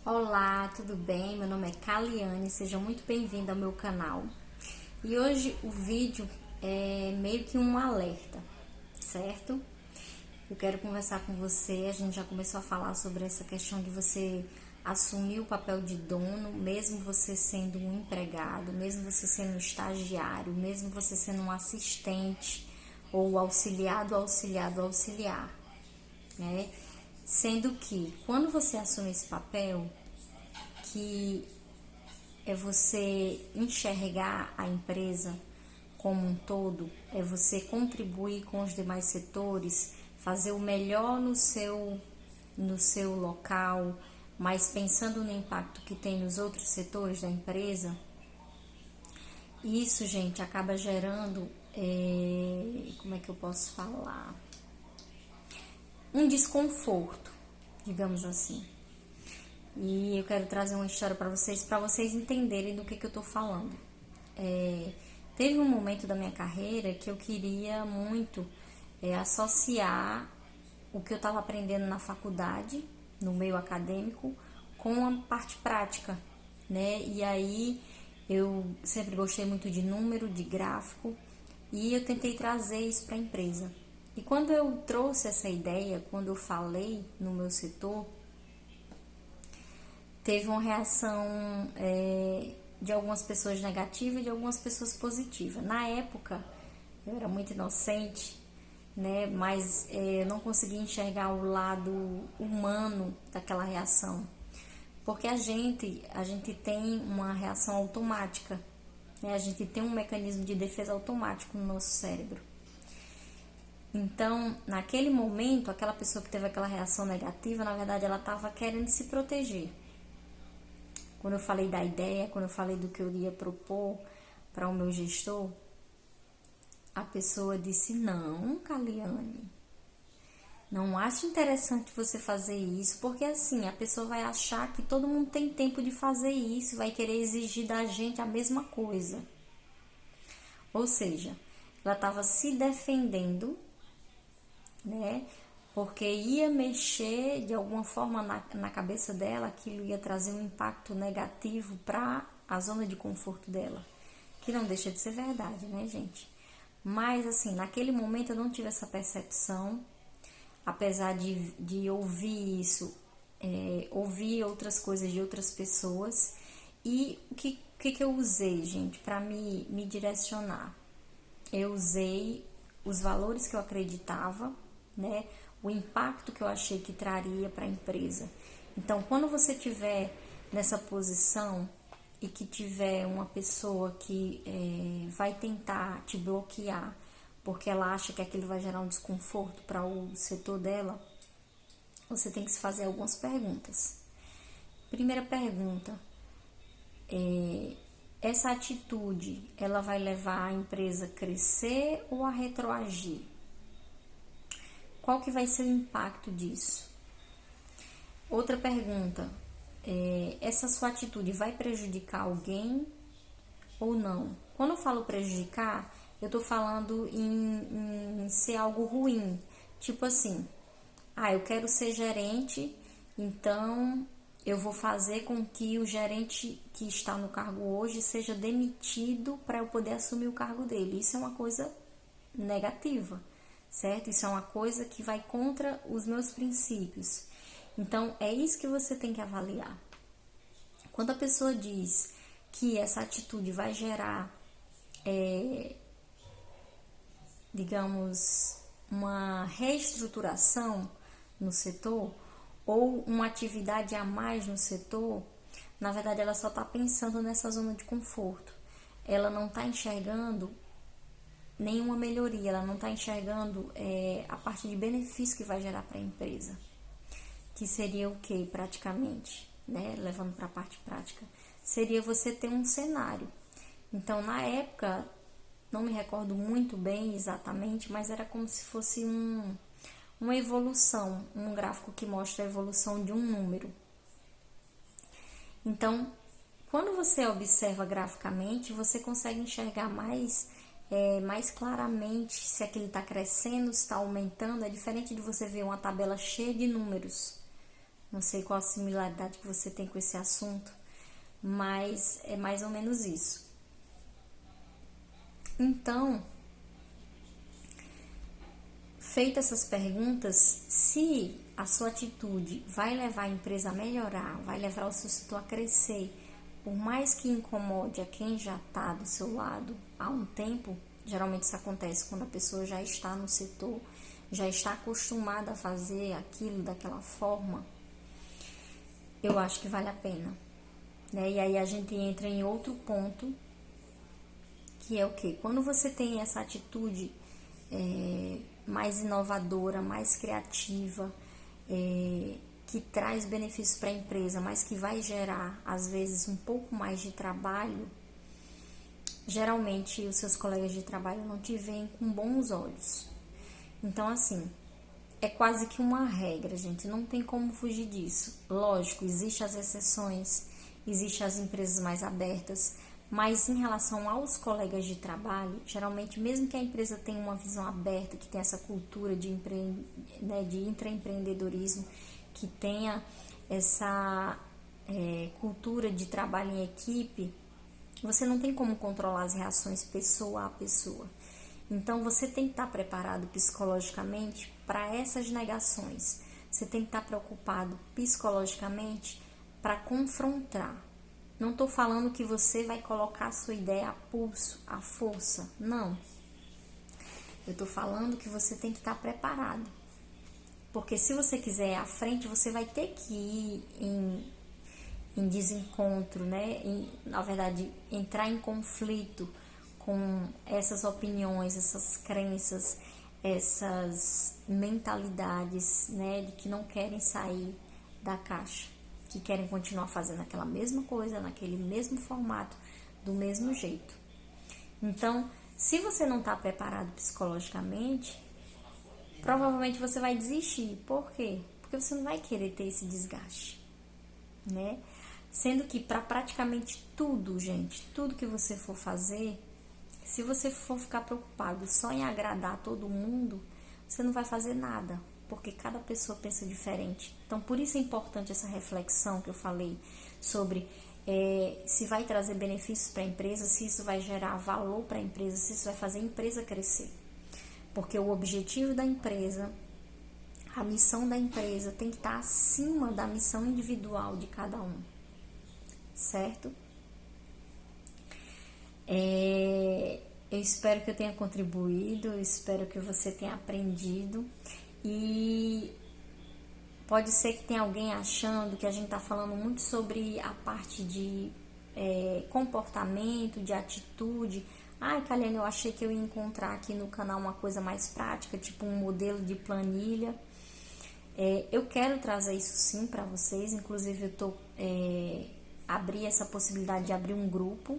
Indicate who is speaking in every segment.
Speaker 1: Olá, tudo bem? Meu nome é Kaliane, seja muito bem-vindo ao meu canal. E hoje o vídeo é meio que um alerta, certo? Eu quero conversar com você, a gente já começou a falar sobre essa questão de você assumir o papel de dono, mesmo você sendo um empregado, mesmo você sendo um estagiário, mesmo você sendo um assistente ou auxiliar, né? Sendo que quando você assume esse papel, que é você enxergar a empresa como um todo, é você contribuir com os demais setores, fazer o melhor no seu local, mas pensando no impacto que tem nos outros setores da empresa. Isso, gente, acaba gerando, como é que eu posso falar? Um desconforto, digamos assim. E eu quero trazer uma história para vocês entenderem do que eu tô falando. Teve um momento da minha carreira que eu queria muito associar o que eu estava aprendendo na faculdade, no meio acadêmico, com a parte prática, né? E aí eu sempre gostei muito de número, de gráfico, e eu tentei trazer isso para a empresa. E quando eu trouxe essa ideia, quando eu falei no meu setor, teve uma reação de algumas pessoas negativa e de algumas pessoas positiva. Na época, eu era muito inocente, né? Mas eu não conseguia enxergar o lado humano daquela reação. Porque a gente tem uma reação automática, né? A gente tem um mecanismo de defesa automático no nosso cérebro. Então, naquele momento, aquela pessoa que teve aquela reação negativa, na verdade, ela estava querendo se proteger. Quando eu falei da ideia, quando eu falei do que eu iria propor para o meu gestor, a pessoa disse: "Não, Kaliane, não acho interessante você fazer isso, porque assim a pessoa vai achar que todo mundo tem tempo de fazer isso, vai querer exigir da gente a mesma coisa." Ou seja, ela estava se defendendo, né? Porque ia mexer de alguma forma na cabeça dela, aquilo ia trazer um impacto negativo para a zona de conforto dela, que não deixa de ser verdade, né, gente? Mas, assim, naquele momento eu não tive essa percepção, apesar de ouvir isso, ouvir outras coisas de outras pessoas. E o que eu usei, gente, para me direcionar? Eu usei os valores que eu acreditava, né? O impacto que eu achei que traria para a empresa. Então, quando você tiver nessa posição e que tiver uma pessoa que vai tentar te bloquear porque ela acha que aquilo vai gerar um desconforto para o setor dela, você tem que se fazer algumas perguntas. Primeira pergunta: essa atitude, ela vai levar a empresa a crescer ou a retroagir? Qual que vai ser o impacto disso? Outra pergunta: essa sua atitude vai prejudicar alguém ou não? Quando eu falo prejudicar, eu tô falando em ser algo ruim. Tipo assim, eu quero ser gerente, então eu vou fazer com que o gerente que está no cargo hoje seja demitido para eu poder assumir o cargo dele. Isso é uma coisa negativa, certo? Isso é uma coisa que vai contra os meus princípios. Então, é isso que você tem que avaliar. Quando a pessoa diz que essa atitude vai gerar, digamos, uma reestruturação no setor ou uma atividade a mais no setor, na verdade ela só está pensando nessa zona de conforto. Ela não está enxergando nenhuma melhoria, ela não está enxergando a parte de benefício que vai gerar para a empresa. Que seria o que praticamente, né? Levando para a parte prática, seria você ter um cenário. Então, na época, não me recordo muito bem exatamente, mas era como se fosse uma evolução, um gráfico que mostra a evolução de um número. Então, quando você observa graficamente, você consegue enxergar mais claramente se aquilo está crescendo, se está aumentando. É diferente de você ver uma tabela cheia de números, Não sei qual a similaridade que você tem com esse assunto, mas é mais ou menos isso. Então, feitas essas perguntas, se a sua atitude vai levar a empresa a melhorar, vai levar o seu setor a crescer, por mais que incomode a quem já está do seu lado há um tempo, geralmente isso acontece quando a pessoa já está no setor, já está acostumada a fazer aquilo daquela forma, eu acho que vale a pena, né? E aí a gente entra em outro ponto, que é o quê? Quando você tem essa atitude mais inovadora, mais criativa, que traz benefícios para a empresa, mas que vai gerar, às vezes, um pouco mais de trabalho, geralmente os seus colegas de trabalho não te veem com bons olhos. Então, assim, é quase que uma regra, gente, não tem como fugir disso. Lógico, existem as exceções, existem as empresas mais abertas, mas em relação aos colegas de trabalho, geralmente, mesmo que a empresa tenha uma visão aberta, que tenha essa cultura de intraempreendedorismo, que tenha essa cultura de trabalho em equipe, você não tem como controlar as reações pessoa a pessoa. Então, você tem que estar preparado psicologicamente para essas negações. Você tem que estar preocupado psicologicamente para confrontar. Não estou falando que você vai colocar a sua ideia a pulso, à força. Não. Eu estou falando que você tem que estar preparado. Porque se você quiser ir à frente, você vai ter que ir em desencontro, né? Na verdade, entrar em conflito com essas opiniões, essas crenças, essas mentalidades, né? De que não querem sair da caixa, que querem continuar fazendo aquela mesma coisa, naquele mesmo formato, do mesmo jeito. Então, se você não está preparado psicologicamente, provavelmente você vai desistir. Por quê? Porque você não vai querer ter esse desgaste, né? Sendo que para praticamente tudo, gente, tudo que você for fazer, se você for ficar preocupado só em agradar todo mundo, você não vai fazer nada, porque cada pessoa pensa diferente. Então, por isso é importante essa reflexão que eu falei sobre se vai trazer benefícios para a empresa, se isso vai gerar valor para a empresa, se isso vai fazer a empresa crescer. Porque o objetivo da empresa, a missão da empresa tem que estar acima da missão individual de cada um, certo? Eu espero que eu tenha contribuído, eu espero que você tenha aprendido e pode ser que tenha alguém achando que a gente está falando muito sobre a parte de comportamento, de atitude. Ai, Kaliane, eu achei que eu ia encontrar aqui no canal uma coisa mais prática, tipo um modelo de planilha. Eu quero trazer isso sim para vocês, inclusive eu tô abri essa possibilidade de abrir um grupo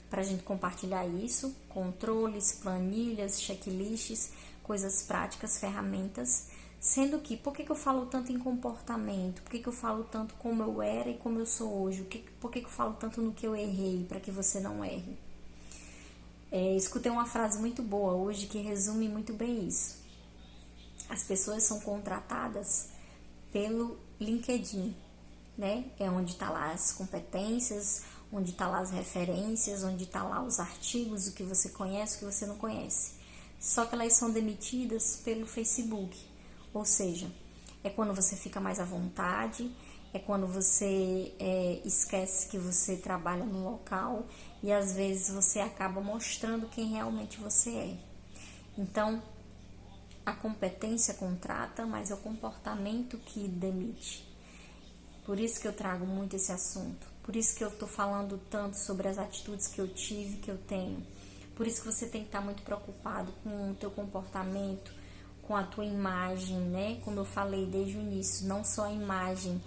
Speaker 1: para a gente compartilhar isso, controles, planilhas, checklists, coisas práticas, ferramentas, sendo que, por que eu falo tanto em comportamento? Por que eu falo tanto como eu era e como eu sou hoje? Por que eu falo tanto no que eu errei, para que você não erre? Escutei uma frase muito boa hoje que resume muito bem isso. As pessoas são contratadas pelo LinkedIn, né? É onde está lá as competências, onde está lá as referências, onde está lá os artigos, o que você conhece, o que você não conhece. Só que elas são demitidas pelo Facebook, ou seja, é quando você fica mais à vontade, é quando você esquece que você trabalha no local e às vezes você acaba mostrando quem realmente você é. Então, a competência contrata, mas é o comportamento que demite. Por isso que eu trago muito esse assunto. Por isso que eu tô falando tanto sobre as atitudes que eu tive, que eu tenho. Por isso que você tem que estar muito preocupado com o teu comportamento, com a tua imagem, né? Como eu falei desde o início, não só a imagem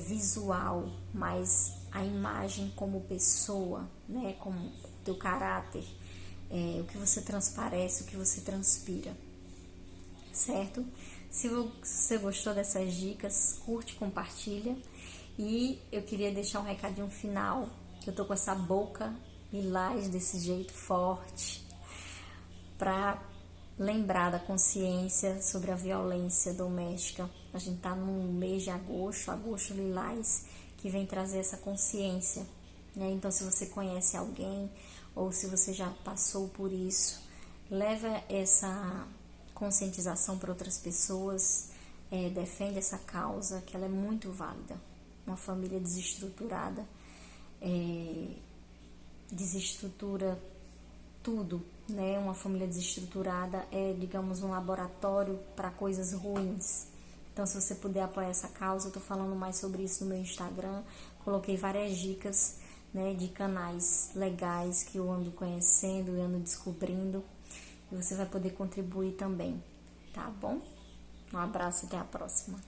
Speaker 1: visual, mas a imagem como pessoa, né? Como teu caráter, o que você transparece, o que você transpira, certo? Se você gostou dessas dicas, curte, compartilha. E eu queria deixar um recadinho final, que eu tô com essa boca lilás desse jeito forte, pra lembrar da consciência sobre a violência doméstica. A gente está no mês de agosto, agosto lilás, que vem trazer essa consciência, né? Então, se você conhece alguém ou se você já passou por isso, leva essa conscientização para outras pessoas, defende essa causa, que ela é muito válida. Uma família desestruturada desestrutura tudo, né? Uma família desestruturada é, digamos, um laboratório para coisas ruins. Então, se você puder apoiar essa causa, eu tô falando mais sobre isso no meu Instagram. Coloquei várias dicas, né, de canais legais que eu ando conhecendo e ando descobrindo. E você vai poder contribuir também, tá bom? Um abraço e até a próxima.